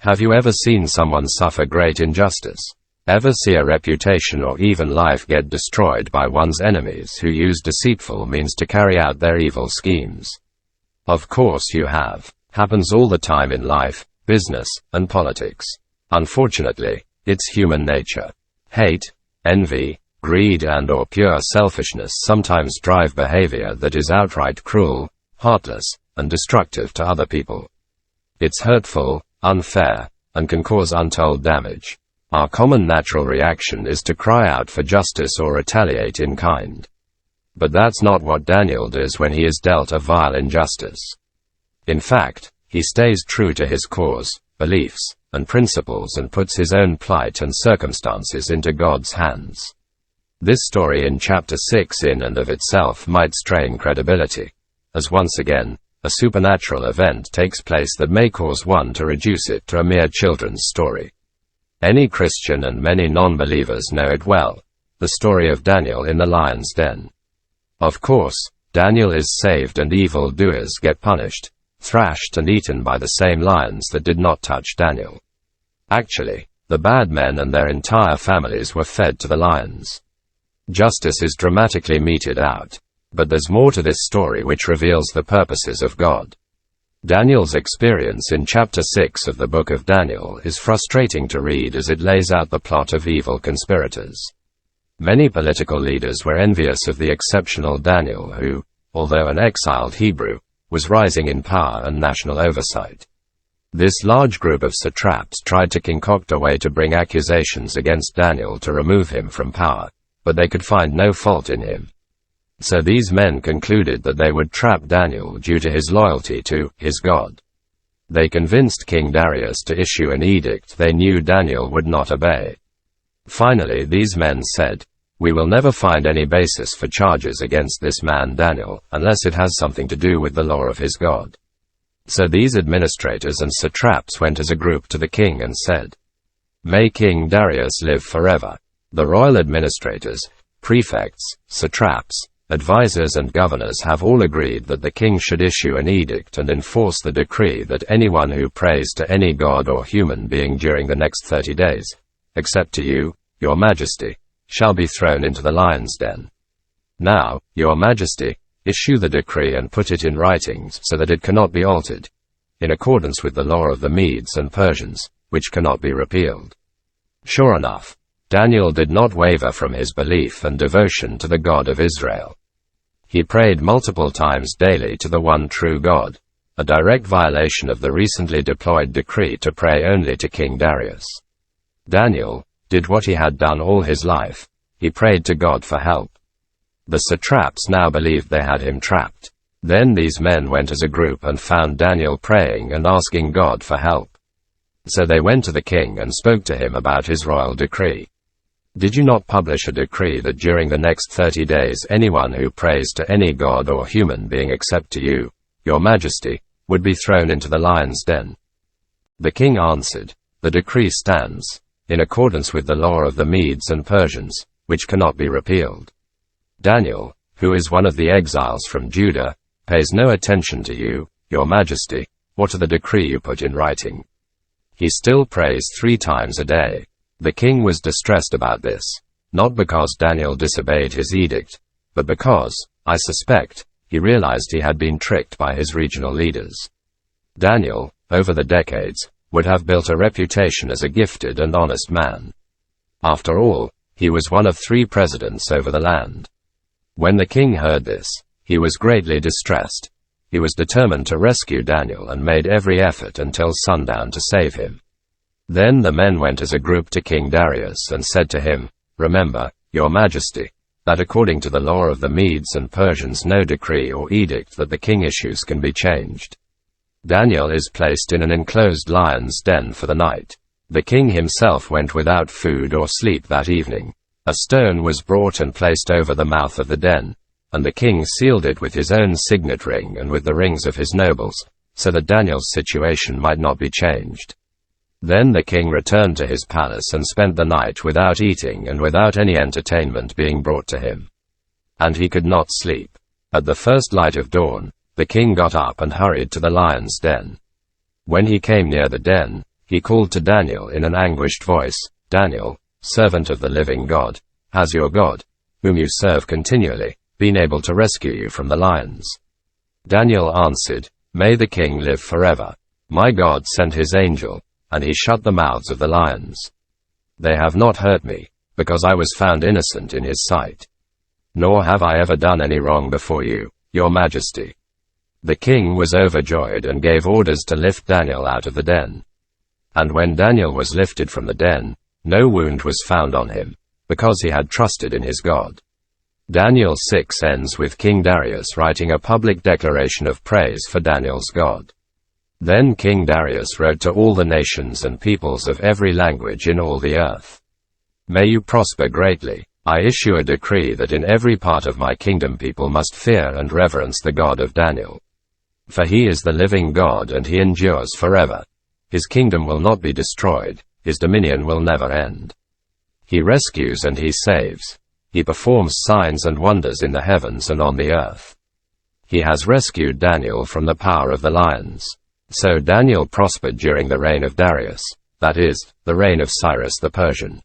Have you ever seen someone suffer great injustice? Ever see a reputation or even life get destroyed by one's enemies who use deceitful means to carry out their evil schemes? Of course you have. Happens all the time in life, business, and politics. Unfortunately, it's human nature. Hate, envy, greed and/or pure selfishness sometimes drive behavior that is outright cruel, heartless, and destructive to other people. It's hurtful, unfair, and can cause untold damage. Our common natural reaction is to cry out for justice or retaliate in kind. But that's not what Daniel does when he is dealt a vile injustice. In fact, he stays true to his cause, beliefs, and principles and puts his own plight and circumstances into God's hands. This story in chapter 6 in and of itself might strain credibility, as once again, a supernatural event takes place that may cause one to reduce it to a mere children's story. Any Christian and many non-believers know it well, the story of Daniel in the lion's den. Of course, Daniel is saved and evil doers get punished, thrashed and eaten by the same lions that did not touch Daniel. Actually, the bad men and their entire families were fed to the lions. Justice is dramatically meted out. But there's more to this story which reveals the purposes of God. Daniel's experience in chapter 6 of the book of Daniel is frustrating to read as it lays out the plot of evil conspirators. Many political leaders were envious of the exceptional Daniel who, although an exiled Hebrew, was rising in power and national oversight. This large group of satraps tried to concoct a way to bring accusations against Daniel to remove him from power, but they could find no fault in him. So these men concluded that they would trap Daniel due to his loyalty to his God. They convinced King Darius to issue an edict they knew Daniel would not obey. Finally, these men said, "We will never find any basis for charges against this man Daniel, unless it has something to do with the law of his God." So these administrators and satraps went as a group to the king and said, "May King Darius live forever." The royal administrators, prefects, satraps, advisors and governors have all agreed that the king should issue an edict and enforce the decree that anyone who prays to any god or human being during the next 30 days, except to you, your majesty, shall be thrown into the lion's den. Now, your majesty, issue the decree and put it in writing so that it cannot be altered, in accordance with the law of the Medes and Persians, which cannot be repealed. Sure enough, Daniel did not waver from his belief and devotion to the God of Israel. He prayed multiple times daily to the one true God, a direct violation of the recently deployed decree to pray only to King Darius. Daniel did what he had done all his life. He prayed to God for help. The satraps now believed they had him trapped. Then these men went as a group and found Daniel praying and asking God for help. So they went to the king and spoke to him about his royal decree. "Did you not publish a decree that during the next 30 days anyone who prays to any god or human being except to you, your majesty, would be thrown into the lion's den?" The king answered, "The decree stands, in accordance with the law of the Medes and Persians, which cannot be repealed." Daniel, who is one of the exiles from Judah, pays no attention to you, your majesty, or to the decree you put in writing. He still prays 3 times a day. The king was distressed about this, not because Daniel disobeyed his edict, but because, I suspect, he realized he had been tricked by his regional leaders. Daniel, over the decades, would have built a reputation as a gifted and honest man. After all, he was one of 3 presidents over the land. When the king heard this, he was greatly distressed. He was determined to rescue Daniel and made every effort until sundown to save him. Then the men went as a group to King Darius and said to him, "Remember, your majesty, that according to the law of the Medes and Persians no decree or edict that the king issues can be changed. Daniel is placed in an enclosed lion's den for the night." The king himself went without food or sleep that evening. A stone was brought and placed over the mouth of the den, and the king sealed it with his own signet ring and with the rings of his nobles, so that Daniel's situation might not be changed. Then the king returned to his palace and spent the night without eating and without any entertainment being brought to him. And he could not sleep. At the first light of dawn, the king got up and hurried to the lion's den. When he came near the den, He called to Daniel in an anguished voice, "Daniel, servant of the living God, has your God, whom you serve continually, been able to rescue you from the lions?" Daniel answered, "May the king live forever. My God sent his angel, and he shut the mouths of the lions. They have not hurt me, because I was found innocent in his sight. Nor have I ever done any wrong before you, your majesty." The king was overjoyed and gave orders to lift Daniel out of the den. And when Daniel was lifted from the den, no wound was found on him, because he had trusted in his God. Daniel 6 ends with King Darius writing a public declaration of praise for Daniel's God. Then King Darius wrote to all the nations and peoples of every language in all the earth. May you prosper greatly. I issue a decree that in every part of my kingdom people must fear and reverence the God of Daniel. For he is the living God and he endures forever. His kingdom will not be destroyed, his dominion will never end. He rescues and he saves. He performs signs and wonders in the heavens and on the earth. He has rescued Daniel from the power of the lions. So Daniel prospered during the reign of Darius, that is, the reign of Cyrus the Persian.